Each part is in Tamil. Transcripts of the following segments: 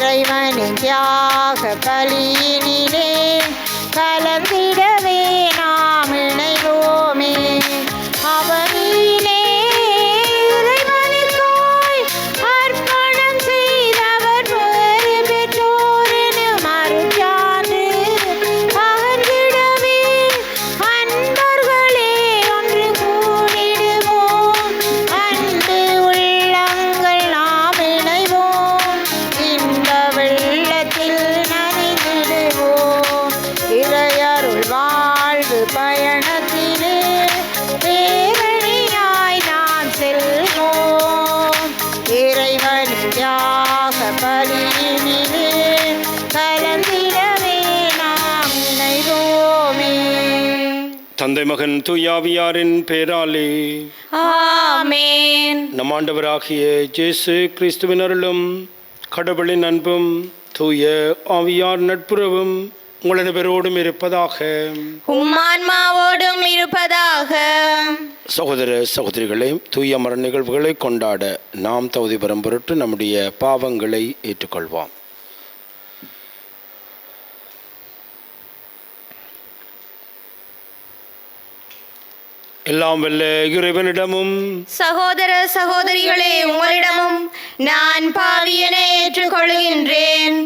இறைவனின் தியாக பலியினிலே கலந்திடவே நாம் இணைவோமே. அவனிலே இறைவனுக்காய் அர்ப்பணம் செய்தவர் வேறு பெற்றோரென மறுச்சான்று பகர்ந்திடவே அன்பர்களே ஒன்று கூடிடுவோம். அன்பு உள்ளங்கள் நாம் இணைவோம். இன்ப வெள்ளத்தில் நனைந்திடுவோம். இறையருள் வாழ்வு பயணத்திலே பேரணியாய் நாம் செல்வோம். இறைவனின் தியாக பலியினிலே கலந்திடவே நாம் இணைவோமே. தந்தை மகன் தூயாவியாரின் பேராலே ஆமென். நம் ஆண்டவராகிய இயேசு கிறிஸ்துவின் அருளும் கடவுளின் அன்பும் தூய ஆவியார் நட்புறவும் உங்கள் அனைவரோடும் இருப்பதாக. உம்மான்மாவோடும் இருப்பதாக. சகோதர சகோதரிகளே, தூய மர நிகழ்வுகளை கொண்டாட நாம் தகுதி பெறும் பொருட்டு நம்முடைய பாவங்களை ஏற்றுக்கொள்வோம். எல்லாம் வல்ல இறைவனிடமும் சகோதர சகோதரிகளே, உங்களிடமும் நான் பாவியனை ஏற்றுக்கொள்கின்றேன்.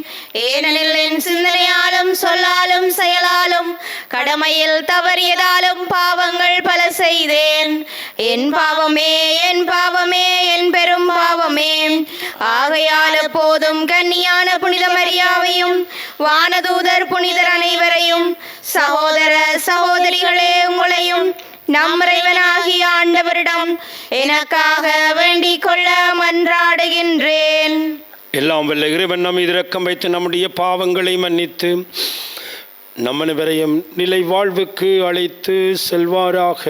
ஏனெனில் என் சிந்தனையாலும் சொல்லாலும் செயலாலும் கடமையில் தவறியதாலும் பாவங்கள் பல செய்தேன். என் பாவமே, என் பாவமே, என் பெரும் பாவமே. ஆகையால் எப்போதும் கன்னியான புனித மரியாவையும் வானதூதர் புனிதர் அனைவரையும் சகோதர சகோதரிகளே உங்களையும் நம் இறைவனாகிய ஆண்டவரிடம் எனக்காக வேண்டிக் கொள்ள மன்றாடுகின்றேன். எல்லாம் வல்ல இறைவன் நம் இரக்கம் வைத்து நம்முடைய பாவங்களை மன்னித்து நம் அனைவரையும் நிலை வாழ்வுக்கு அழைத்து செல்வாராக.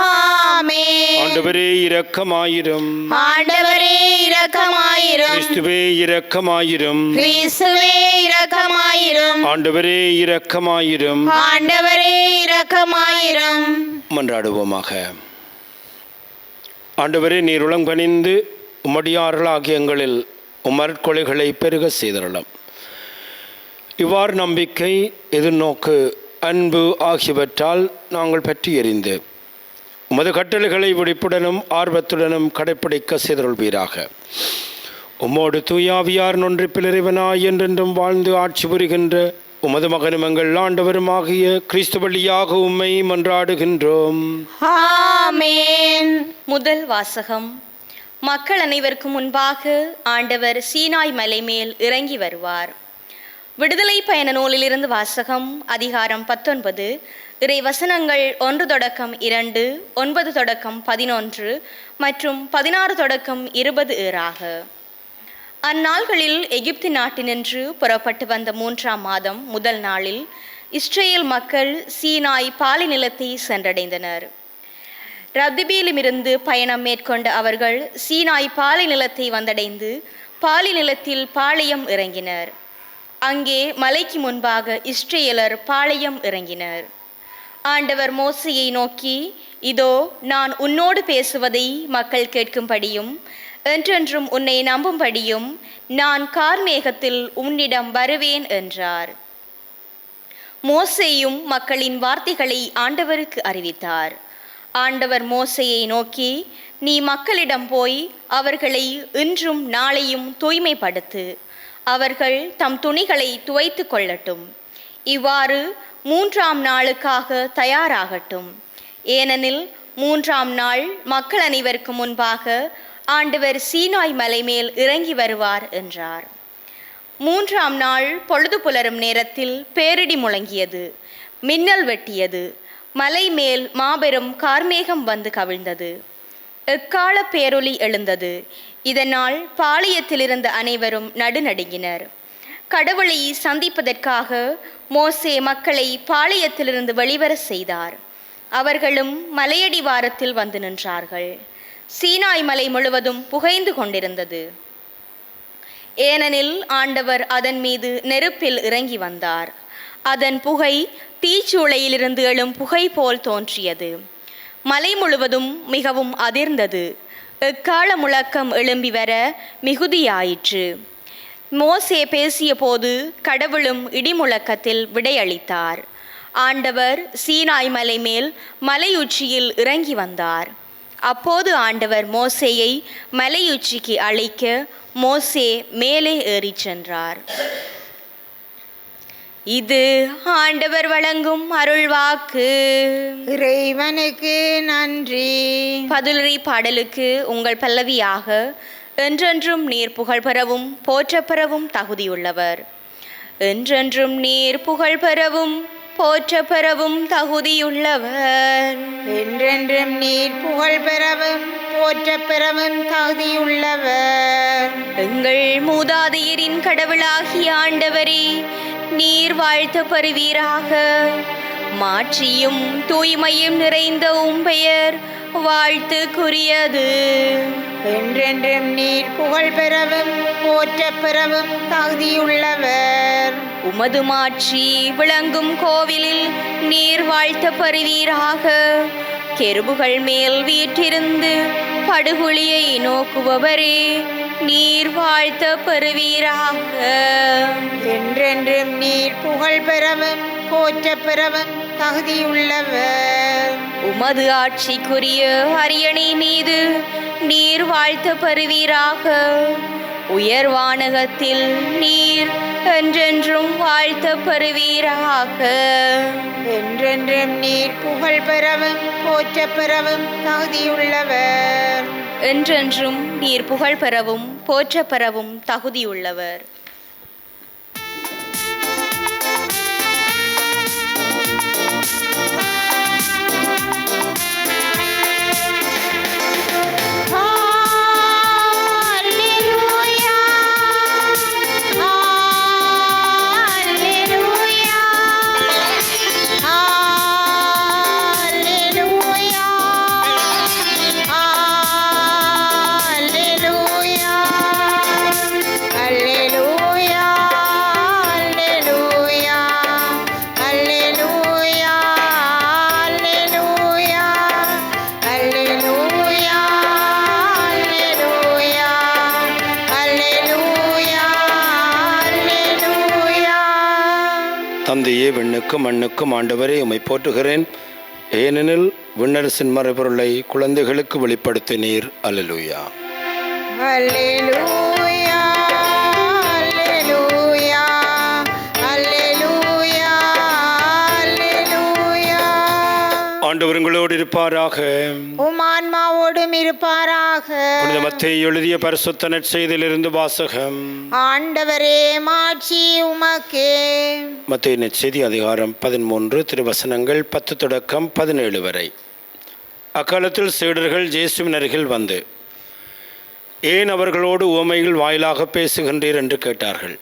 ஆமென். ஆண்டவரே இரக்கமாயிரும். ஆண்டவரே இரக்கமாயிரும். கிறிஸ்துவே இரக்கமாயிரும். கிறிஸ்துவே இரக்கமாயிரும். ஆண்டவரே இரக்கமாயிரும். ஆண்டவரே இரக்கமாயிரும். மன்றாடுவோமாக. ஆண்டவரே, நீர் உளங்கனிந்து உம்மடியார்களாகிய எங்களில் உமற்கொலைகளை பெருக செய்தரலாம். இவ்வாறு நம்பிக்கை, எதிர்நோக்கு, அன்பு ஆகியவற்றால் நாங்கள் பற்றி எறிந்து உமது கட்டளைகளை விழிப்புடனும் ஆர்வத்துடனும் கடைப்பிடிக்க செய்தருள்வீராக. உம்மோடு தூயாவியார் ஒன்றிப்பில் இறைவனாய் என்றென்றும் வாழ்ந்து ஆட்சி புரிகின்ற உமது மகனும் எங்கள் ஆண்டவருமாகிய கிறிஸ்து வழியாக உம்மை மன்றாடுகின்றோம். ஆமென். முதல் வாசகம். மக்கள் அனைவருக்கும் முன்பாக ஆண்டவர் சீனாய் மலை மேல் இறங்கி வருவார். விடுதலை பயண நூலிலிருந்து வாசகம். அதிகாரம் 19, இறை வசனங்கள் 1 தொடக்கம் 2, 9 தொடக்கம் 11 மற்றும் 16 தொடக்கம் 20 ஏறாக. அந்நாள்களில் எகிப்து நாட்டினின்று புறப்பட்டு வந்த 3ஆம் மாதம் முதல் நாளில் இஸ்ரேல் மக்கள் சீனாய் பாலை நிலத்தை சென்றடைந்தனர். ரத்திபீலிமிருந்து பயணம் மேற்கொண்ட அவர்கள் சீனாய் பாலை நிலத்தை வந்தடைந்து பாலை நிலத்தில் பாளையம் இறங்கினர். அங்கே மலைக்கு முன்பாக இஸ்ரேலர் பாளையம் இறங்கினர். ஆண்டவர் மோசேயை நோக்கி, இதோ நான் உன்னோடு பேசுவதை மக்கள் கேட்கும்படியும் என்றென்றும் உன்னை நம்பும்படியும் நான் கார்மேகத்தில் உன்னிடம் வருவேன் என்றார். மோசேயும் மக்களின் வார்த்தைகளை ஆண்டவருக்கு அறிவித்தார். ஆண்டவர் மோசேயை நோக்கி, நீ மக்களிடம் போய் அவர்களை இன்றும் நாளையும் தூய்மைப்படுத்து. அவர்கள் தம் துணிகளை துவைத்து கொள்ளட்டும். இவ்வாறு 3ஆம் நாளுக்காக தயாராகட்டும். ஏனெனில் 3ஆம் நாள் மக்கள் அனைவருக்கு முன்பாக ஆண்டவர் சீனாய் மலை மேல் இறங்கி வருவார் என்றார். 3ஆம் நாள் பொழுது புலரும் நேரத்தில் பேரிடி முழங்கியது, மின்னல் வெட்டியது. மலை மேல் மாபெரும் கார்மேகம் வந்து கவிழ்ந்தது. எக்கால பேரொலி எழுந்தது. இதனால் பாளையத்திலிருந்த அனைவரும் நடுநடுங்கினர். கடவுளை சந்திப்பதற்காக மோசே மக்களை பாளையத்திலிருந்து வெளிவர செய்தார். அவர்களும் மலையடிவாரத்தில் வந்து நின்றார்கள். சீனாய் மலை முழுவதும் புகைந்து கொண்டிருந்தது. ஏனெனில் ஆண்டவர் அதன் மீது நெருப்பில் இறங்கி வந்தார். அதன் புகை தீச்சூளையிலிருந்து எழும் புகை போல் தோன்றியது. மலை முழுவதும் மிகவும் அதிர்ந்தது. எக்கால முழக்கம் எழும்பி வர மிகுதியாயிற்று. மோசே பேசிய போது கடவுளும் இடிமுழக்கத்தில் விடையளித்தார். ஆண்டவர் சீனாய் மலை மேல் மலையுச்சியில் இறங்கி வந்தார். அப்போது ஆண்டவர் மோசேயை மலையுச்சிக்கு அழைக்க மோசே மேலே ஏறிச் சென்றார். இது ஆண்டவர் வழங்கும் அருள்வாக்கு. இறைவனுக்கு நன்றி. பதிலுரை பாடலுக்கு உங்கள் பல்லவியாக என்றென்றும் நீர் புகழ் பெறவும் போற்றப் பெறவும் தகுதியுள்ளவர். என்றென்றும் நீர் புகழ் பெறவும் போற்றப் பெறவும் தகுதியுள்ளவர். என்றென்றும் நீர் புகழ் பெறவும் போற்றப் பெறவும் தகுதியுள்ளவர். எங்கள் மூதாதையரின் கடவுளாகிய ஆண்டவரே, நீர் வாழ்த்து பெறுவீராக. மாட்சியும் தூய்மையும் நிறைந்த உம்பெயர் வாழ்த்துக்குரியது. என்றென்றும் நீர் புகழ் பெறவும் போற்றப் பெறவும் தகுதியுள்ளவர். உமது மாட்சி விளங்கும் கோவிலில் நீர் வாழ்த்த பெறுவீராக. கெருபுகள் மேல் வீற்றிருந்து படுகுழியை நோக்குபவரே, நீர் வாழ்த்த பெறுவீராக. என்றென்றும் நீர் புகழ் பெறவும் போற்றப் பெறவும் தகுதியுள்ளவர். உமது ஆட்சிக்குரிய அரியணை மீது நீர் வாழ்த்த பெறுவீராக. உயர் வானகத்தில் நீர் என்றென்றும் வாழ்த்த பெறுவீராக. என்றென்றும் நீர் புகழ் பெறவும் போற்றப் பெறவும் தகுதியுள்ளவர். என்றென்றும் நீர் புகழ் பெறவும் போற்றப் பெறவும் தகுதியுள்ளவர். தந்தையே, விண்ணுக்கும் மண்ணுக்கும் ஆண்டவரே உம்மை போற்றுகிறேன். ஏனெனில் விண்ணரசின் மறைபொருளை குழந்தைகளுக்கு வெளிப்படுத்தினீர். அல்லேலூயா. அல்லேலூயா, அல்லேலூயா, அல்லேலூயா, அல்லேலூயா. ஆண்டவர் உங்களோடு இருப்பாராக. உம் ஆன்மாவோடும் இருப்பாராக. புனித மத்தேயு எழுதிய பரிசுத்த நற்செய்தியிலிருந்து வாசகம். ஆண்டவரே, மாட்சி உமக்கே. மத்தேயு நற்செய்தி அதிகாரம் 13 திருவசனங்கள் 10 தொடக்கம் 17 வரை. அக்காலத்தில் சீடர்கள் இயேசுவின் அருகில் வந்து, ஏன் அவர்களோடு உவமைகள் வாயிலாக பேசுகின்றீர் என்று கேட்டார்கள்.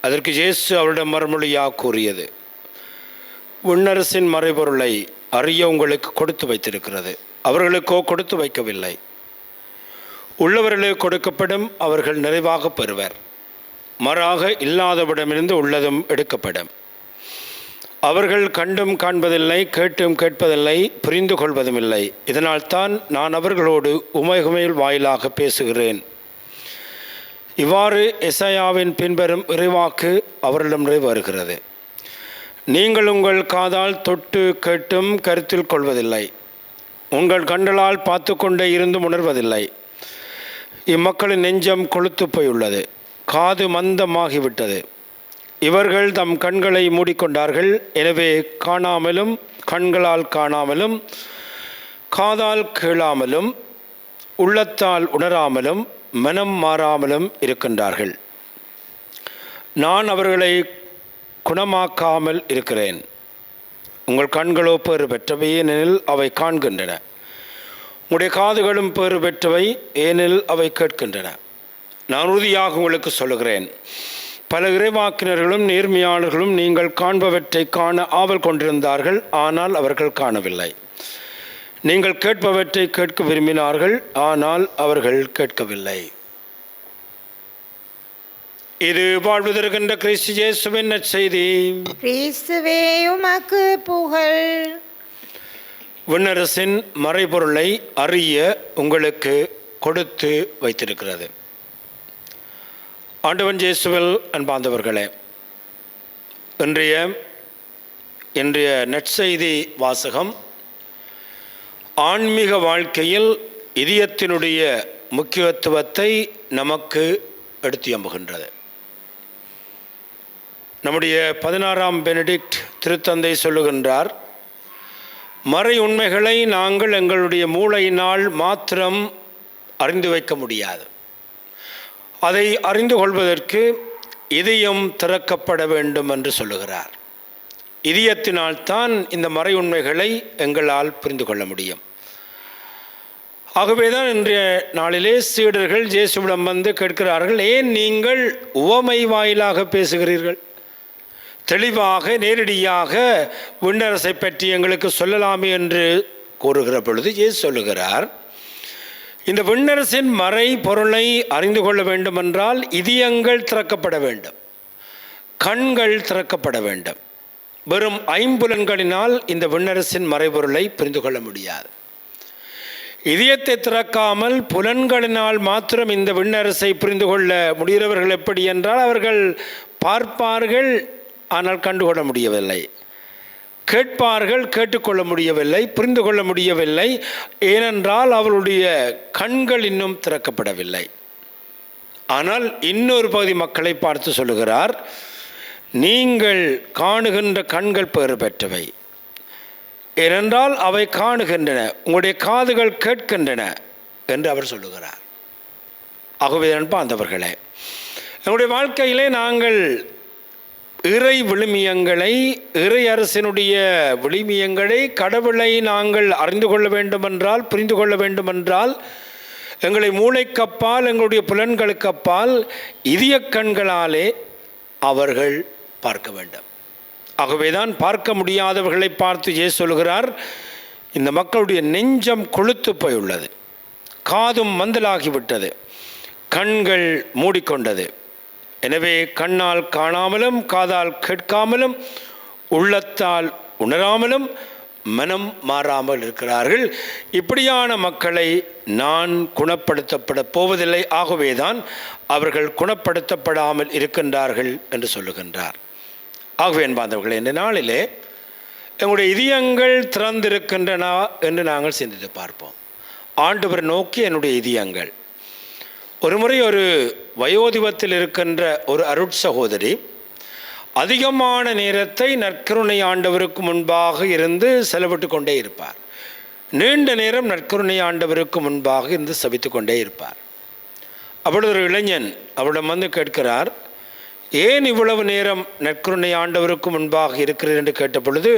அதற்கு இயேசு அவரிடம் மறுமொழியாக கூறியது, விண்ணரசின் மறைபொருளை அறிய உங்களுக்கு கொடுத்து வைத்திருக்கிறது, அவர்களுக்கோ கொடுத்து வைக்கவில்லை. உள்ளவர்களுக்கு கொடுக்கப்படும், அவர்கள் நிறைவாக பெறுவர். மாறாக இல்லாதவிடமிருந்து உள்ளதும் எடுக்கப்படும். அவர்கள் கண்டும் காண்பதில்லை, கேட்டும் கேட்பதில்லை, புரிந்து கொள்வதும் இல்லை. இதனால் தான் நான் அவர்களோடு உமைகுமையில் வாயிலாக பேசுகிறேன். இவ்வாறு எசாயாவின் பின்வரும் இறைவாக்கு அவர்களிடம் வருகிறது. நீங்கள் உங்கள் காதால் தொட்டு கேட்டும் கருத்தில் கொள்வதில்லை, உங்கள் கண்களால் பார்த்து கொண்டே இருந்தும் உணர்வதில்லை. இம்மக்களின் நெஞ்சம் கொழுத்து போயுள்ளது, காது மந்தமாகிவிட்டது. இவர்கள் தம் கண்களை மூடிக்கொண்டார்கள், எனவே காணாமலும், கண்களால் காணாமலும், காதால் கேளாமலும், உள்ளத்தால் உணராமலும், மனம் மாறாமலும் இருக்கின்றார்கள். நான் அவர்களை குணமாக்காமல் இருக்கிறேன். உங்கள் கண்களோ பேறு பெற்றவை, ஏனெனில் அவை காண்கின்றன. உங்களுடைய காதுகளும் பேறு பெற்றவை, ஏனெனில் அவை கேட்கின்றன. நான் உறுதியாக உங்களுக்கு சொல்லுகிறேன், பல இறைவாக்கினர்களும் நேர்மையாளர்களும் நீங்கள் காண்பவற்றை காண ஆவல் கொண்டிருந்தார்கள், ஆனால் அவர்கள் காணவில்லை. நீங்கள் கேட்பவற்றை கேட்க விரும்பினார்கள், ஆனால் அவர்கள் கேட்கவில்லை. இது வாழ்வு தருகின்ற கிறிஸ்து இயேசுவின் நற்செய்தி. கிறிஸ்துவே உமக்கு புகழ். விண்ணரசின் மறைபொருளை அறிய உங்களுக்கு கொடுத்து வைத்திருக்கிறது. ஆண்டவன் இயேசுவில் அன்பார்ந்தவர்களே, இன்றைய நற்செய்தி வாசகம் ஆன்மீக வாழ்க்கையில் இதயத்தினுடைய முக்கியத்துவத்தை நமக்கு எடுத்தியம்புகின்றது. நம்முடைய 16ஆம் பெனடிக்ட் திருத்தந்தை சொல்லுகின்றார், மறை உண்மைகளை நாங்கள் எங்களுடைய மூளையினால் மாத்திரம் அறிந்து வைக்க முடியாது. அதை அறிந்து கொள்வதற்கு இதயம் திறக்கப்பட வேண்டும் என்று சொல்லுகிறார். இதயத்தினால்தான் இந்த மறை உண்மைகளை எங்களால் புரிந்து கொள்ள முடியும். ஆகவேதான் இன்றைய நாளிலே சீடர்கள் இயேசுவிடம் வந்து கேட்கிறார்கள், ஏன் நீங்கள் உவமை வாயிலாக பேசுகிறீர்கள்? தெளிவாக நேரடியாக விண்ணரசை பற்றி எங்களுக்கு சொல்லலாமே என்று கூறுகிற பொழுது இயேசு சொல்லுகிறார், இந்த விண்ணரசின் மறை பொருளை அறிந்து கொள்ள வேண்டுமென்றால் இதயங்கள் திறக்கப்பட வேண்டும், கண்கள் திறக்கப்பட வேண்டும். வெறும் ஐம்புலன்களினால் இந்த விண்ணரசின் மறைபொருளை புரிந்து கொள்ள முடியாது. இதயத்தை திறக்காமல் புலன்களினால் மாத்திரம் இந்த விண்ணரசை புரிந்து கொள்ள முடிகிறவர்கள் எப்படி என்றால், அவர்கள் பார்ப்பார்கள் ஆனால் கண்டுகொள்ள முடியவில்லை, கேட்பார்கள் கேட்டுக்கொள்ள முடியவில்லை, புரிந்து கொள்ள முடியவில்லை. ஏனென்றால் அவருடைய கண்கள் இன்னும் திறக்கப்படவில்லை. ஆனால் இன்னொரு பகுதி மக்களை பார்த்து சொல்லுகிறார், நீங்கள் காணுகின்ற கண்கள் பெறு பெற்றவை, ஏனென்றால் அவை காணுகின்றன, உங்களுடைய காதுகள் கேட்கின்றன என்று அவர் சொல்லுகிறார். ஆகவே அன்பார்ந்தவர்களே, நம்முடைய வாழ்க்கையிலே நாங்கள் இறை விழுமியங்களை, இறை அரசினுடைய விழுமியங்களை, கடவுளை நாங்கள் அறிந்து கொள்ள வேண்டுமென்றால், புரிந்து கொள்ள வேண்டுமென்றால், எங்களை மூளைக்கப்பால், எங்களுடைய புலன்களுக்கப்பால் இதய கண்களாலே அவர்கள் பார்க்க வேண்டும். ஆகவேதான் பார்க்க முடியாதவர்களை பார்த்து இயேசு சொல்கிறார், இந்த மக்களுடைய நெஞ்சம் கொழுத்து போயுள்ளது, காதும் மந்தலாகிவிட்டது, கண்கள் மூடிக்கொண்டது. எனவே கண்ணால் காணாமலும், காதால் கேட்காமலும், உள்ளத்தால் உணராமலும், மனம் மாறாமல் இருக்கிறார்கள். இப்படியான மக்களை நான் குணப்படுத்தப்பட போவதில்லை. ஆகவேதான் அவர்கள் குணப்படுத்தப்படாமல் இருக்கின்றார்கள் என்று சொல்லுகின்றார். ஆகவே என்பார்ந்தவர்களே, இந்த நாளிலே எங்களுடைய இதயங்கள் திறந்திருக்கின்றன என்று நாங்கள் சிந்தித்து பார்ப்போம். ஆண்டவர் நோக்கி என்னுடைய இதயங்கள். ஒருமுறை ஒரு வயோதிபத்தில் இருக்கின்ற ஒரு அருட்சகோதரி அதிகமான நேரத்தை நற்கருணை ஆண்டவருக்கு முன்பாக இருந்து செலவிட்டு கொண்டே இருப்பார். நீண்ட நேரம் நற்கருணை ஆண்டவருக்கு முன்பாக இருந்து சபித்து கொண்டே இருப்பார். அப்பொழுது ஒரு இளைஞன் அவரிடம் வந்து கேட்கிறார், ஏன் இவ்வளவு நேரம் நற்கருணை ஆண்டவருக்கு முன்பாக இருக்கிறீர் என்று கேட்ட பொழுது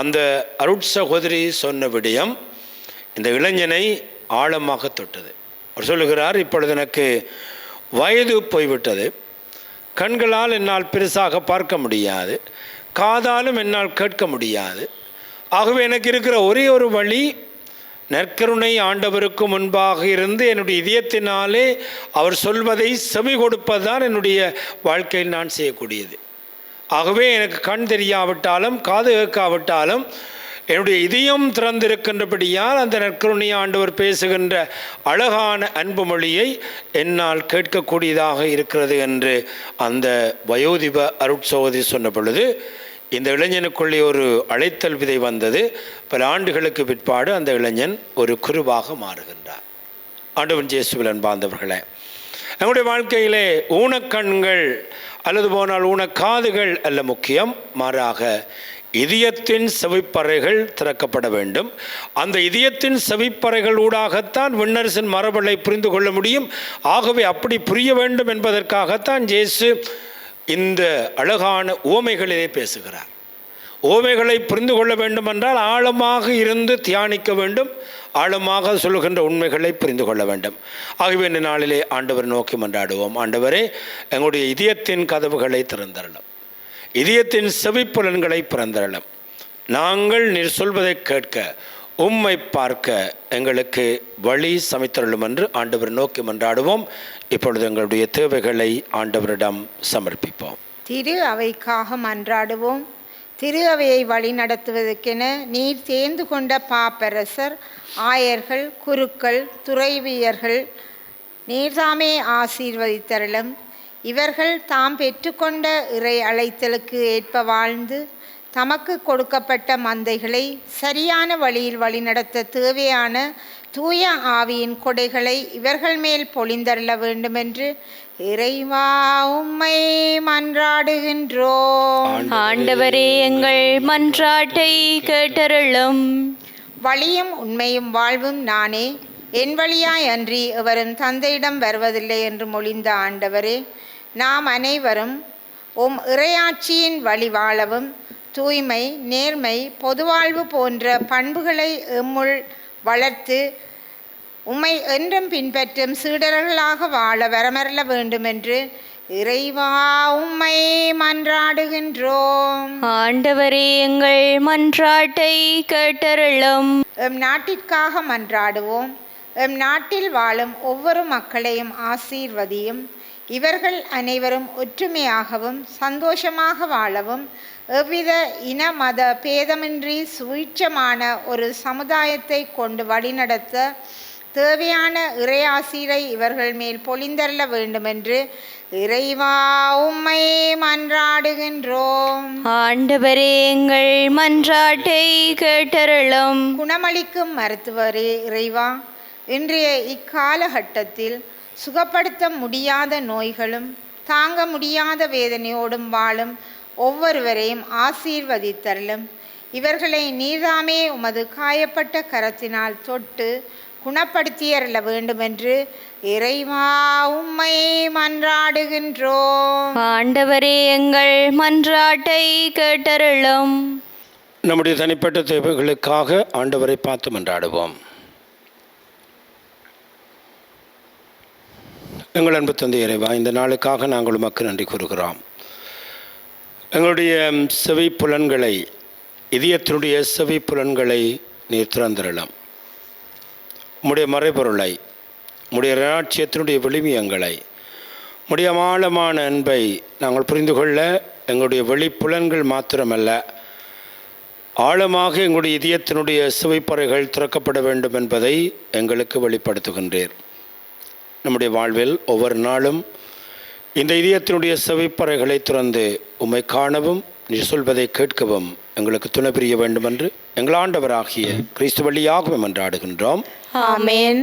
அந்த அருட்சகோதரி சொன்ன விடயம் இந்த இளைஞனை ஆழமாக தொட்டது. அவர் சொல்லுகிறார், இப்பொழுது எனக்கு வயது போய்விட்டது, கண்களால் என்னால் பெருசாக பார்க்க முடியாது, காதாலும் என்னால் கேட்க முடியாது. ஆகவே எனக்கு இருக்கிற ஒரே ஒரு வழி நற்கருணை ஆண்டவருக்கு முன்பாக இருந்து என்னுடைய இதயத்தினாலே அவர் சொல்வதை செவி கொடுப்பதுதான் என்னுடைய வாழ்க்கையில் நான் செய்யக்கூடியது. ஆகவே எனக்கு கண் தெரியாவிட்டாலும், காது கேட்காவிட்டாலும், என்னுடைய இதயம் திறந்திருக்கின்றபடியால் அந்த நற்கருணை ஆண்டவர் பேசுகின்ற அழகான அன்பு மொழியை என்னால் கேட்கக்கூடியதாக இருக்கிறது என்று அந்த வயோதிப அருட்சகோதரி சொன்ன பொழுது இந்த இளைஞனுக்குள்ளே ஒரு அழைத்தல் விதை வந்தது. பல ஆண்டுகளுக்கு பிற்பாடு அந்த இளைஞன் ஒரு குருவாக மாறுகின்றார். ஆண்டவன் இயேசுவில் அன்பார்ந்தவர்களே, நம்முடைய வாழ்க்கையிலே ஊனக்கண்கள் அல்லது போனால் ஊனக்காதுகள் அல்ல முக்கியம், மாறாக இதயத்தின் செவிப்பறைகள் திறக்கப்பட வேண்டும். அந்த இதயத்தின் செவிப்பறைகள் ஊடாகத்தான் விண்ணரசின் மரபலை புரிந்து கொள்ள முடியும். ஆகவே அப்படி புரிய வேண்டும் என்பதற்காகத்தான் இயேசு இந்த அழகான உவமைகளிலே பேசுகிறார். உவமைகளை புரிந்து கொள்ள வேண்டுமென்றால் ஆழமாக இருந்து தியானிக்க வேண்டும், ஆழமாக சொல்லுகின்ற உண்மைகளை புரிந்து கொள்ள வேண்டும். ஆகவே இந்த நாளிலே ஆண்டவர் நோக்கி மன்றாடுவோம். ஆண்டவரே, எங்களுடைய இதயத்தின் கதவுகளை திறந்தரலும், இதயத்தின் செவிப்புலன்களை பிறந்தரலும், நாங்கள் நீர் சொல்வதை கேட்க, உம்மை பார்க்க எங்களுக்கு வழி சமைத்தருளும் என்று ஆண்டவர் நோக்கி மன்றாடுவோம். இப்பொழுது எங்களுடைய தேவைகளை ஆண்டவரிடம் சமர்ப்பிப்போம். திரு அவைக்காக மன்றாடுவோம். திரு அவையை வழி நடத்துவதற்கென நீர் தேர்ந்து கொண்ட பாப்பரசர், ஆயர்கள், குருக்கள், துறவியர்கள் நீர்தாமே ஆசீர்வதித்தருளும். இவர்கள் தாம் பெற்றுக்கொண்ட இறை அழைத்தலுக்கு ஏற்ப வாழ்ந்து தமக்கு கொடுக்கப்பட்ட மந்தைகளை சரியான வழியில் வழிநடத்த தேவையான தூய ஆவியின் கொடைகளை இவர்கள் மேல் பொழிந்தருள வேண்டுமென்று இறைவா உம்மை மன்றாடுகின்றோம். ஆண்டவரே, எங்கள் மன்றாட்டை கேட்டருளும். வழியும் உண்மையும் வாழ்வும் நானே, என் வழியாய் அன்றி எவரும் தந்தையிடம் வருவதில்லை என்று மொழிந்த ஆண்டவரே, நாம் அனைவரும் உம் இறையாட்சியின் வழி வாழவும் தூய்மை, நேர்மை, பொதுவாழ்வு போன்ற பண்புகளை எம்முள் வளர்த்து உம்மை என்றும் பின்பற்றும் சீடர்களாக வாழ வரமருள வேண்டுமென்று இறைவா உம்மை மன்றாடுகின்றோம். ஆண்டவரே, எங்கள் மன்றாட்டை கேட்டருளும். எம் நாட்டிற்காக மன்றாடுவோம். எம் நாட்டில் வாழும் ஒவ்வொரு மக்களையும் ஆசீர்வதியும். இவர்கள் அனைவரும் ஒற்றுமையாகவும் சந்தோஷமாக வாழவும் எவ்வித இன மத பேதமின்றி சுயட்சமான ஒரு சமுதாயத்தை கொண்டு வழிநடத்த தேவையான இறையாசிரை இவர்கள் மேல் பொழிந்தருள வேண்டுமென்று இறைவா உம்மை மன்றாடுகின்றோம். ஆண்டவரே, எங்கள் மன்றாட்டை கேட்டருளும். குணமளிக்கும் மருத்துவரே இறைவா, இன்றைய இக்காலகட்டத்தில் சுகப்படுத்த முடியாத நோய்களும் தாங்க முடியாத வேதனையோடும் வாழும் ஒவ்வொருவரையும் ஆசீர்வதித்தருளும். இவர்களை நீர்தாமே உமது காயப்பட்ட கரத்தினால் தொட்டு குணப்படுத்தியருள வேண்டுமென்று இறைவா உம்மை மன்றாடுகின்றோம். ஆண்டவரே, எங்கள் மன்றாட்டை கேட்டருளும். நம்முடைய தனிப்பட்ட தேவைகளுக்காக ஆண்டவரை பார்த்து மன்றாடுவோம். எங்கள் அன்பு தந்தை இறைவா, இந்த நாளுக்காக நாங்கள் உமக்கு நன்றி கூறுகிறோம். எங்களுடைய செவி புலன்களை, இதயத்தினுடைய செவி புலன்களை நீர் திறந்திரலாம். உம்முடைய மறைபொருளை, உம்முடைய ராட்சியத்தினுடைய விளிமியங்களை, உம்முடைய ஆழமான அன்பை நாங்கள் புரிந்து கொள்ள எங்களுடைய வெளிப்புலன்கள் மாத்திரமல்ல, ஆழமாக எங்களுடைய இதயத்தினுடைய செவிப்பறைகள் திறக்கப்பட வேண்டும் என்பதை எங்களுக்கு வெளிப்படுத்துகின்றீர். நம்முடைய வாழ்வில் ஒவ்வொரு நாளும் இந்த இதயத்தினுடைய செவிப்பறைகளை திறந்து உம்மை காணவும் நீ சொல்வதை கேட்கவும் எங்களுக்கு துணை புரிய வேண்டும் என்று எங்கள் ஆண்டவராகிய கிறிஸ்து வழியாகவும் மன்றாடுகின்றோம். ஆமென்.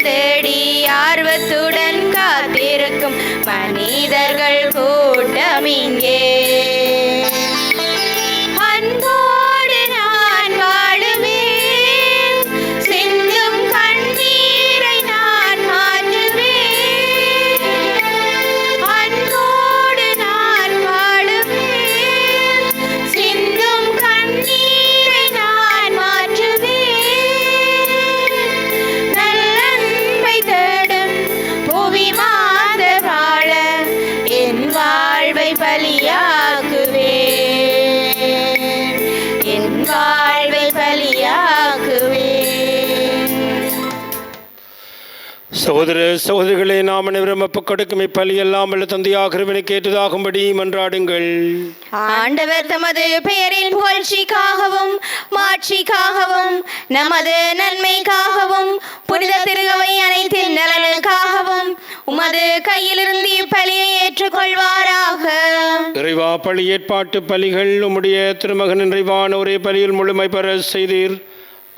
தேடி ஆர்வத்துடன் காத்திருக்கும் மனிதர்கள் கூட்டம் இங்கே. அன்போடு நான் வாழுவேன், சிந்தும் கண்ணீரை நான் மாற்றுவேன். அன்போடு நான் வாழுவேன், சிந்தும் கண்ணீரை நான் மாற்றுவேன். புவி மாத வாழ என் வாழ்வை பலியாக்கு சகோதர சகோதரிகளே, நாம் அனைவரும் ஒப்புக் கொடுக்கும் இப்பலி எல்லாம் வல்ல தந்தையாகிறவனுக்கு ஏற்றதாகும்படி மன்றாடுங்கள். ஆண்டவர் தமது பெயரின் புகழ்ச்சிக்காகவும் மாட்சிக்காகவும் நமது நன்மைக்காகவும் புனித திருகவை அனைத்தின் நலனுக்காகவும் உமது கையிலிருந்து இப்பலியை ஏற்றுக்கொள்வாராக. இறைவா, பழி ஏற்பாட்டு பலிகள் உம்முடைய திருமகன் நிறைவான ஒரே பலியில் முழுமை பெற செய்தீர்.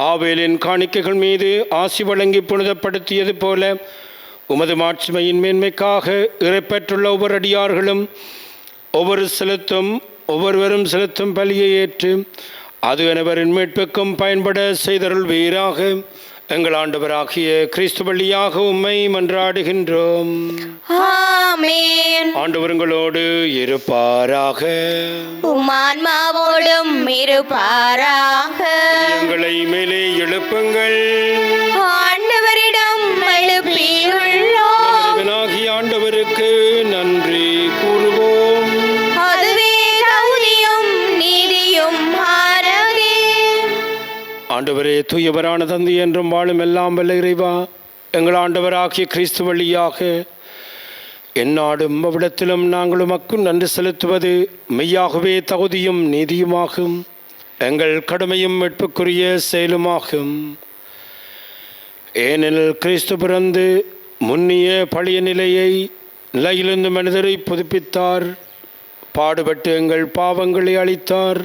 ஆவேலின் காணிக்கைகள் மீது ஆசி வழங்கி புனிதப்படுத்தியது போல உமது மாட்சிமையின் மேன்மைக்காக இறைப்பெற்றுள்ள ஒவ்வொரு அடியார்களும் ஒவ்வொருவரும் செலுத்தும் பலியை ஏற்று அது அனைவரின் மீட்புக்கும் பயன்பட செய்தருள்வீராக. எங்கள் ஆண்டவராகிய கிறிஸ்து வழியாக உம்மை மன்றாடுகின்றோம். ஆமென். ஆண்டவர் உங்களோடு இருப்பாராக. உம் ஆன்மாவோடும் இருப்பாராக. எங்களை மேலே எழுப்புங்கள். ஆண்டவரிடம் எழுப்பியுள்ளோம். தேவனாகிய ஆண்டவருக்கு நன்றி கூறுவோம். அதுவே தகுதியும் நீதியும் ஆனதே. ஆண்டவரே, தூயவரான தந்தை என்றும் வாழும் எல்லாம் வல்ல இறைவா, எங்கள் ஆண்டவராகிய கிறிஸ்து வழியாக எந்நாடும் அவ்விடத்திலும் நாங்கள் உமக்கு நன்றி செலுத்துவது மெய்யாகவே தகுதியும் நீதியுமாகும். எங்கள் கடமையும் மீட்புக்குரிய செயலுமாகும். ஏனெனில் கிறிஸ்து பிறந்து முன்னிய பழைய நிலையிலிருந்து மனிதரை புதுப்பித்தார். பாடுபட்டு எங்கள் பாவங்களை அளித்தார்.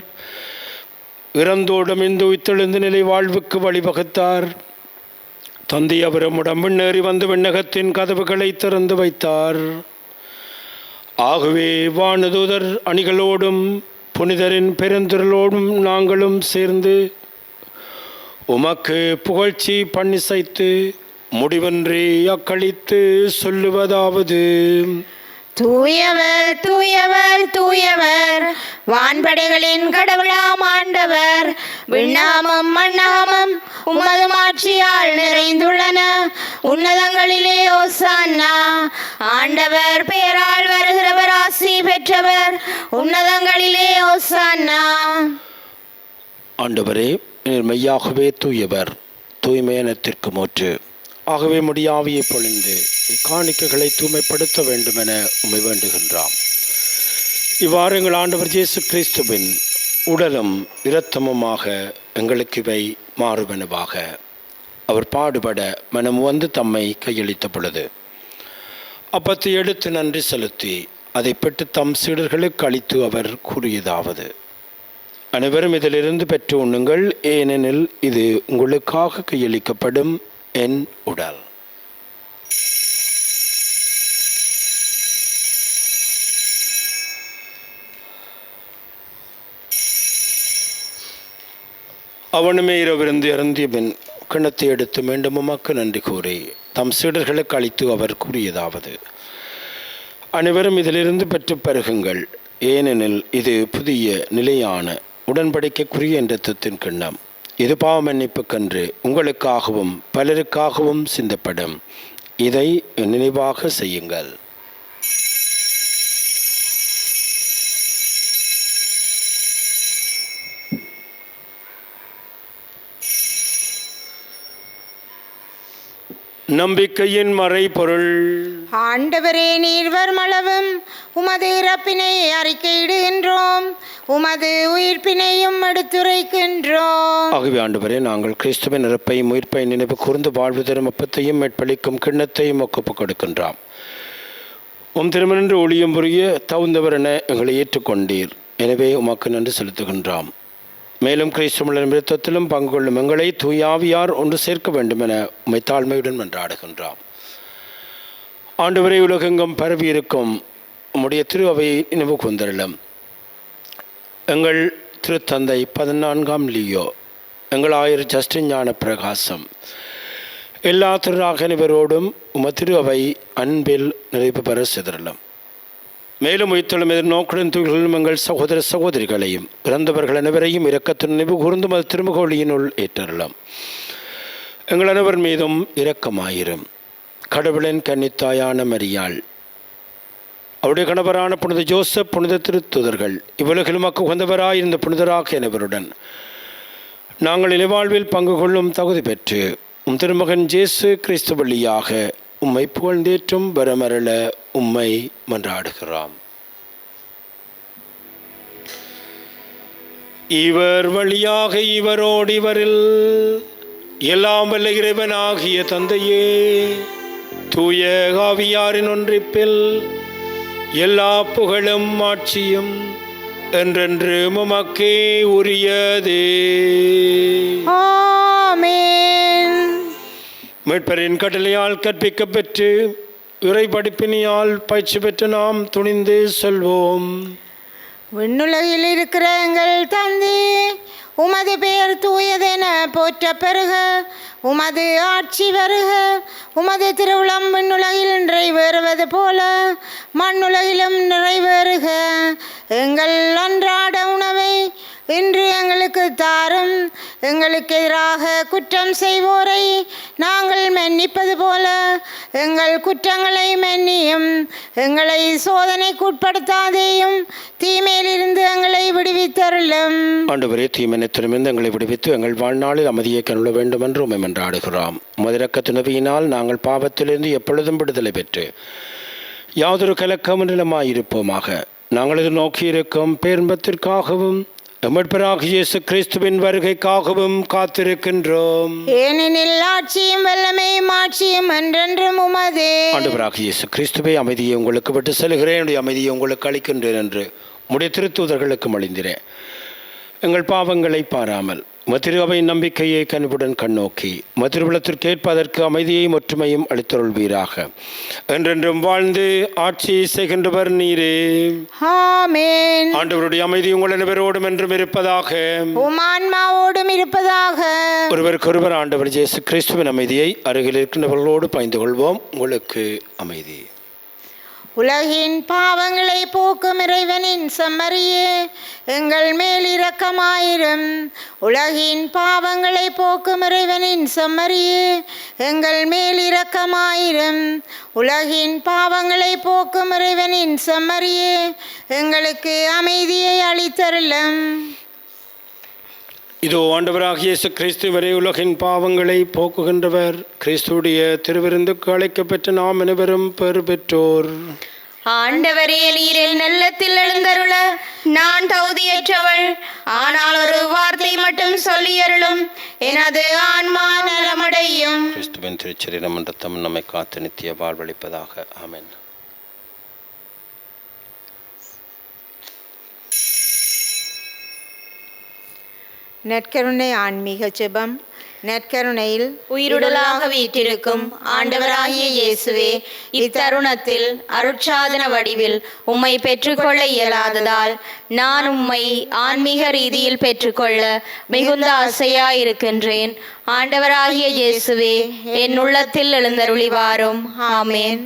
இறந்தோடும் இந்த உயிர்த்தெழுந்த நிலை வாழ்வுக்கு வழிவகுத்தார். தந்தை அவரும் முன்னேறி வந்து விண்ணகத்தின் கதவுகளை திறந்து வைத்தார். ஆகவே வானதூதர் அணிகளோடும் புனிதரின் பெருந்திரளோடும் நாங்களும் சேர்ந்து உமக்கு புகழ்ச்சி பண்ணிசைத்து முடிவின்றி அக்களித்து சொல்லுவதாவது: தூயவர் தூயவர் தூயவர், வான்படைகளின் கடவுளாம் ஆண்டவர். விண்ணாமம் மண்ணாமம் உமது மாட்சியால் நிறைந்துள்ளன. உன்னதங்களிலே ஓசானா. ஆண்டவர் பெயரால் வருகிறவர் ஆசி பெற்றவர். உன்னதங்களிலே ஓசானா. ஆண்டவரே, நீர் மெய்யாகவே தூயவர், தூய்மையனத்திற்கு மூற்று. ஆகவே முடியாவியை பொழிந்து காணிக்கைகளை தூய்மைப்படுத்த வேண்டுமென உம்மை வேண்டுகின்றாம். இவ்வாறு எங்கள் ஆண்டவர் இயேசு கிறிஸ்துவின் உடலும் இரத்தமுமாக எங்களுக்கு இவை மாறுவனவாக. அவர் பாடுபட மனம் வந்து தம்மை கையளித்த பொழுது அப்பத்தை எடுத்து நன்றி செலுத்தி அதை பெற்று தம் சீடர்களுக்கு அளித்து அவர் கூறியதாவது: அனைவரும் இதிலிருந்து பெற்று உண்ணுங்கள், ஏனெனில் இது உங்களுக்காக கையளிக்கப்படும் என் உடல். அவனுமே இரவிருந்து இறந்திய பின் கிண்ணத்தை எடுத்து மீண்டும் உமக்கு நன்றி கூறி தம் சீடர்களுக்கு அளித்து அவர் கூறியதாவது: அனைவரும் இதிலிருந்து பெற்று பருகுங்கள், ஏனெனில் இது புதிய நிலையான உடன்படிக்கைக்குரிய இரத்தத்தின் கிண்ணம். இது பாவ மன்னிப்புக்கன்று உங்களுக்காகவும் பலருக்காகவும் சிந்தப்படும். இதை நினைவாக செய்யுங்கள். நம்பிக்கையின் மறைபொருள். ஆண்டவரே, நீர் வருமளவும் உமது இறப்பினை அறிக்கையிடுகின்றோம், உமது உயிர்ப்பினையும் எடுத்துரைக்கின்றோம். ஆகவே ஆண்டவரே, நாங்கள் கிறிஸ்துவின் இறப்பையும் உயிர்ப்பை நினைவு கூர்ந்து வாழ்வு தரும் அப்பத்தையும் மேற்பளிக்கும் கிண்ணத்தையும் ஒப்புக் கொடுக்கின்றோம். உம் திருமணன்று ஒளியும் புரிய தகுந்தவர் என எங்களை ஏற்றுக்கொண்டீர். எனவே உமக்கு நன்றி செலுத்துகின்றோம். மேலும் கிறிஸ்துவின் விருத்தத்திலும் பங்கு கொள்ளும் எங்களை தூயாவியார் ஒன்று சேர்க்க வேண்டும் என உம்மை தாழ்மையுடன் மன்றாடுகின்றோம். ஆண்டவரை, உலகெங்கும் பரவியிருக்கும் உம்முடைய திரு அவையை நினைவு கூர்ந்தருளும். எங்கள் திருத்தந்தை 14ஆம் லியோ, எங்கள் ஆயர் ஜஸ்டின் ஞான பிரகாசம், எல்லா திருநாக அனைவரோடும் உம திரு அவை அன்பில் நிறைவு பெற சிதறலும். மேலும் உயிர்த்தெழும் எதிர்நோக்குடன் தூய்களும் எங்கள் சகோதர சகோதரிகளையும் இறந்தவர்கள் அனைவரையும் இரக்கத்தின் நினைவு கூர்ந்தும் அது திருமுகொழியினுள் ஏற்றருளும். எங்கள் அனைவர் மீதும் இரக்கமாயிரும். கடவுளின் கன்னித்தாயான மரியாள், அவருடைய கணவரான புனித ஜோசப், புனித திருத்துதர்கள், இவ்வுலகில் மக்கு உகந்தவராயிருந்த புனிதராக அனைவருடன் நாங்கள் இலைவாழ்வில் பங்கு கொள்ளும் தகுதி பெற்று உம் திருமகன் இயேசு கிறிஸ்து வழியாக உம்மை புகழ்ந்தேற்றும் வரமருள உம்மை மன்றாடுகிறோம். இவர் வழியாக இவரோடு இவரில் எல்லாம் வல்ல இறைவனாகிய தந்தையே, தூய ஆவியாரின் ஒன்றிப்பில் எல்லா புகழும் ஆட்சியும் என்றென்று உமக்கே உரியதே. ஆமென். மீட்பரின் கட்டளையால் கற்பிக்கப் பெற்று இறை படிப்பினியால் பயிற்சி பெற்று நாம் துணிந்து செல்வோம். விண்ணுலகில் இருக்கிற எங்கள் தந்தை, உமது பெயர் தூயதென போற்ற பெறுக. உமது ஆட்சி வருக. உமது திருவுளம் விண்ணுலகில் நிறைவேறுவது போல மண்ணுலகிலும் நிறைவேறுக. எங்கள் அன்றாட உணவை இன்று எங்களுக்கு தாரும். எங்களுக்கு எதிராக குற்றம் செய்வோரை நாங்கள் மன்னிப்பது போல எங்கள் குற்றங்களை மன்னியும். எங்களை சோதனைக்கு உட்படுத்தாதேயும், தீமையிலிருந்து எங்களை விடுவித்தருளும். ஆண்டவரே, தீமையிலிருந்து எங்களை விடுவித்து எங்கள் வாழ்நாளில் அமைதியை கருள வேண்டும் என்று உம்மை மன்றாடுகிறோம். உமது இரக்கத்தின் உதவியினால் நாங்கள் பாவத்திலிருந்து எப்பொழுதும் விடுதலை பெற்று யாதொரு கலக்கமில்லாயிருப்போமாக. நாங்கள் இது நோக்கியிருக்கும் பேரின்பத்திற்காகவும் மீட்பராகிய இயேசு கிறிஸ்துவின் வருகைக்காகவும் காத்திருக்கின்றோம். ஏனெனில் ஆட்சியும் வல்லமையும் ஆட்சியும் என்றென்றும் உமதே. ஆண்டவராகிய இயேசு கிறிஸ்துவை, அமைதியை உங்களுக்கு விட்டு செல்கிறேன், என்னுடைய அமைதியை உங்களுக்கு அளிக்கின்றேன் என்று உம்முடைய திருத்தூதர்களுக்கு அளிக்கிறேன். எங்கள் பாவங்களை பாராமல் திரு அவையின் நம்பிக்கையை கனிவுடன் கண்ணோக்கி திருவிழத்திற்கு ஏற்பதற்கு அமைதியையும் ஒற்றுமையும் அளித்தருள்வீராக. என்றென்றும் வாழ்ந்து ஆட்சி செய்கின்றவர் நீரே. ஆமென். ஆண்டவருடைய அமைதி உங்கள் அனைவரோடும் என்றும் இருப்பதாக. உம் ஆன்மாவோடும் இருப்பதாக. ஒருவருக்கொருவர் ஆண்டவர் இயேசு கிறிஸ்துவின் அமைதியை அருகில் இருக்கின்றவர்களோடு பகிர்ந்து கொள்வோம். உங்களுக்கு அமைதி. உலகின் பாவங்களை போக்கும் இறைவனின் செம்மறியே, எங்கள் மேல் இரக்கமாயிரும். உலகின் பாவங்களை போக்கும் இறைவனின் செம்மறியே, எங்கள் மேல் இரக்கமாயிரும். உலகின் பாவங்களை போக்கும் இறைவனின் செம்மறியே, எங்களுக்கு அமைதியை அளித்தருளும். இதோ ஆண்டவராகிய இயேசு கிறிஸ்து வரை உலகின் பாவங்களை போக்குகின்றவர். கிறிஸ்துடைய திருவிருந்துக்கு அழைக்கப்பெற்ற நாம் அனைவரும் பெறு பெற்றோர். ஆண்டவரே, நீர் என் நல்லத்தில் எழுந்தருள நான் தகுதியற்றவள். ஆனால் ஒரு வார்த்தை மட்டும் சொல்லியருளும், எனது ஆன்மா நலமடையும். கிறிஸ்துவின் திருச்சரீரம் என்ற தம் நம்மை காத்து நித்திய வாழ்வளிப்பதாக. ஆமென். நற்கருணை ஆன்மீக ஜெபம். நற்கருணையில் உயிருடலாக வீற்றிருக்கும் ஆண்டவராகிய இயேசுவே, இத்தருணத்தில் அருட்சாதன வடிவில் உம்மை பெற்றுக்கொள்ள இயலாததால் நான் உம்மை ஆன்மீக ரீதியில் பெற்றுக்கொள்ள மிகுந்த ஆசையாயிருக்கின்றேன். ஆண்டவராகிய இயேசுவே, என் உள்ளத்தில் எழுந்தருளி வாரும். ஆமேன்.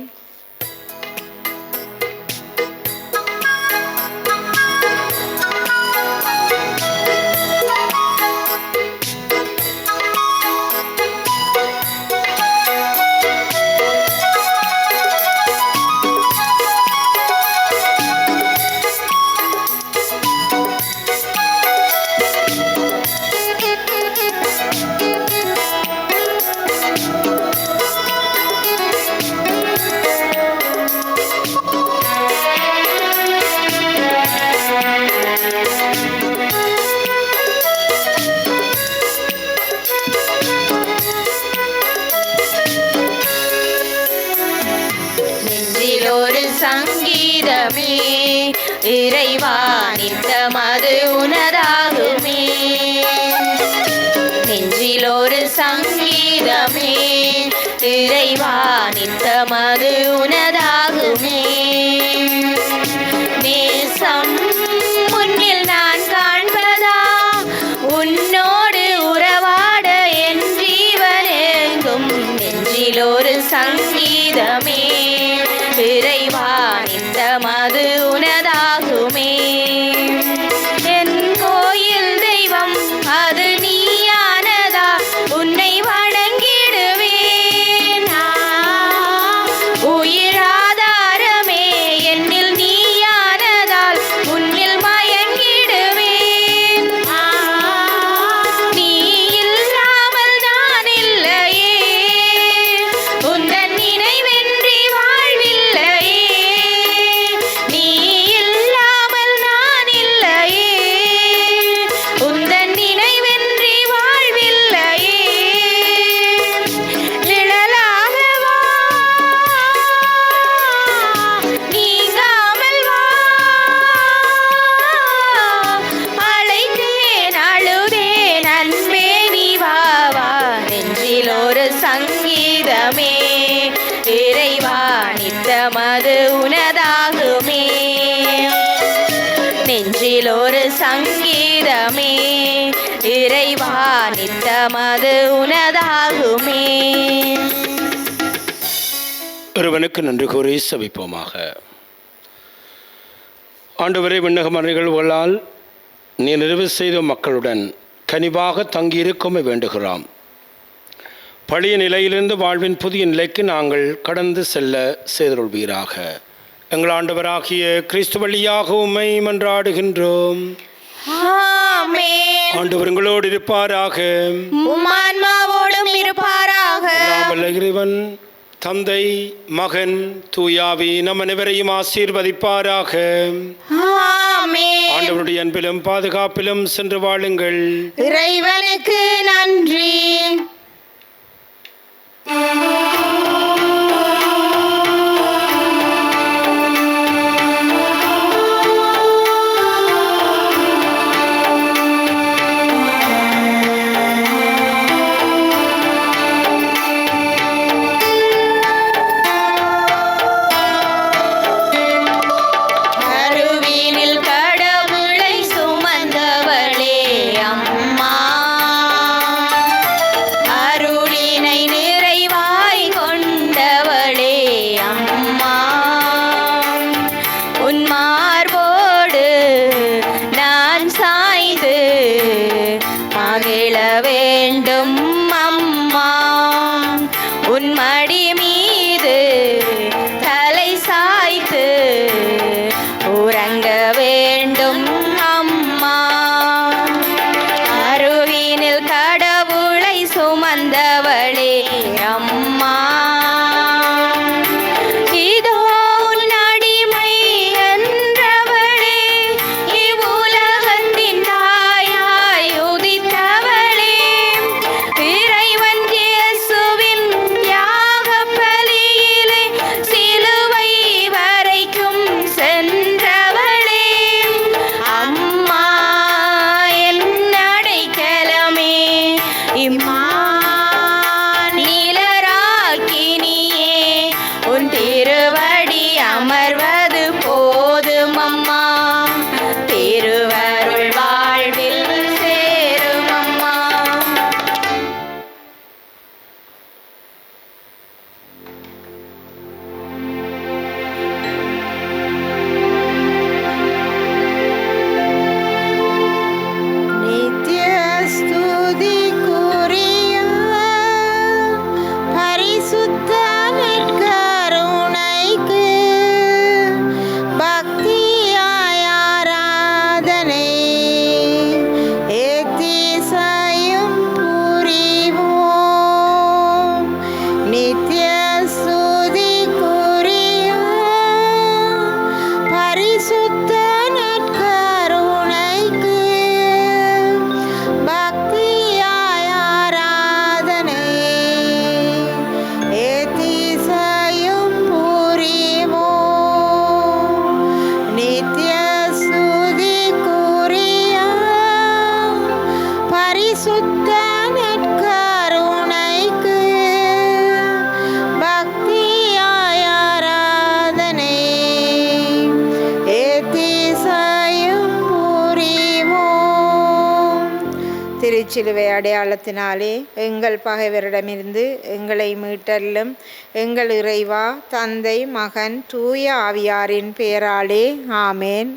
சங்கீதமே இறைவா, நித்தமது உனதாகுமே. நெஞ்சில் ஒரு சங்கீதமே இறைவா, நித்தமது உனதாகுமே. நேசம் முன்னில் நான் காண்பதா, உன்னோடு உறவாட என் ஜீவனெங்கும். நெஞ்சில் ஒரு சங்கீதமே இறைவா, நித்தமது உனதாகுமே. என் கோயில் தெய்வம் அது நீயானதா, உன்னை வணங்கிடுவேன். உயிராதாரமே சங்கீதமே இறைவா நித்தமது உனதாகுமே. ஒருவனுக்கு நன்றி கூறி சபிப்போமாக. ஆண்டவரே, விண்ணக நிகழ்வுகளால் நீ நிறைவு செய்த மக்களுடன் கனிவாக தங்கியிருக்குமே வேண்டுகிறோம். பழைய நிலையிலிருந்து வாழ்வின் புதிய நிலைக்கு நாங்கள் கடந்து செல்ல செய்தருள்வீராக. எங்கள் ஆண்டவராகிய கிறிஸ்து வழியாக உம்மை மன்றாடுகின்றோம். ஆமென். ஆண்டவர் உங்களோடு இருப்பாராக. உம் ஆன்மாவோடும் இருப்பாராக. வல்ல இறைவன் தந்தை, மகன், தூயாவி நம் அனைவரையும் ஆசீர்வதிப்பாராக. ஆமென். ஆண்டவருடைய அன்பிலும் பாதுகாப்பிலும் சென்று வாழுங்கள். இறைவனுக்கு நன்றி. அருவினில் கடவுளை சுமந்தவளே அம்மா, அருளினை நிறைவாய் கொண்டவளே அம்மா, உன் மார்போடு நான் சாய்ந்து மகிழ வேண்டும் அம்மா, உன் மடி மீது தலை சாய்த்து உறங்க வேண்டும் அம்மா. அருவினில் கடவுளை சுமந்தவளே அம்மா, இதோ உன் அடிமை என்றவளே, இவ்வுலகத்தின் தாயாய் உதித்தவளே, இறைவன் இயேசுவின் தியாகப் பலியிலே சிலுவை வரைக்கும் சென்றவளே அம்மா, என் அடைக்கலமே, இம்மானிலராக்கினியே, உன் திருவடி அமர்வது போதும் அம்மா, திருவருள் வாழ்வில் சேரும் அம்மா. நித்திய ஸ்துதிக்குரிய பரிசுத்த நற்கருணைக்கு பக்தியாய் ஆராதனை எத்திசையும் புரிவோம். நித்திய ஸ்துதிக்குரிய பரிசுத்த நற்கருணைக்கு பக்தியாய் ஆராதனை எத்திசையும் புரிவோம். நித்திய ஸ்துதிக்குரிய பரிசுத்த நற்கருணைக்கு பக்தியாய் ஆராதனை எத்திசையும் புரிவோம். திருச்சிலுவை அடையாளத்தினாலே எங்கள் பகைவரிடமிருந்து எங்களை மீட்டல்லும் எங்கள் இறைவா, தந்தை, மகன், தூய ஆவியாரின் பெயராலே ஆமேன்.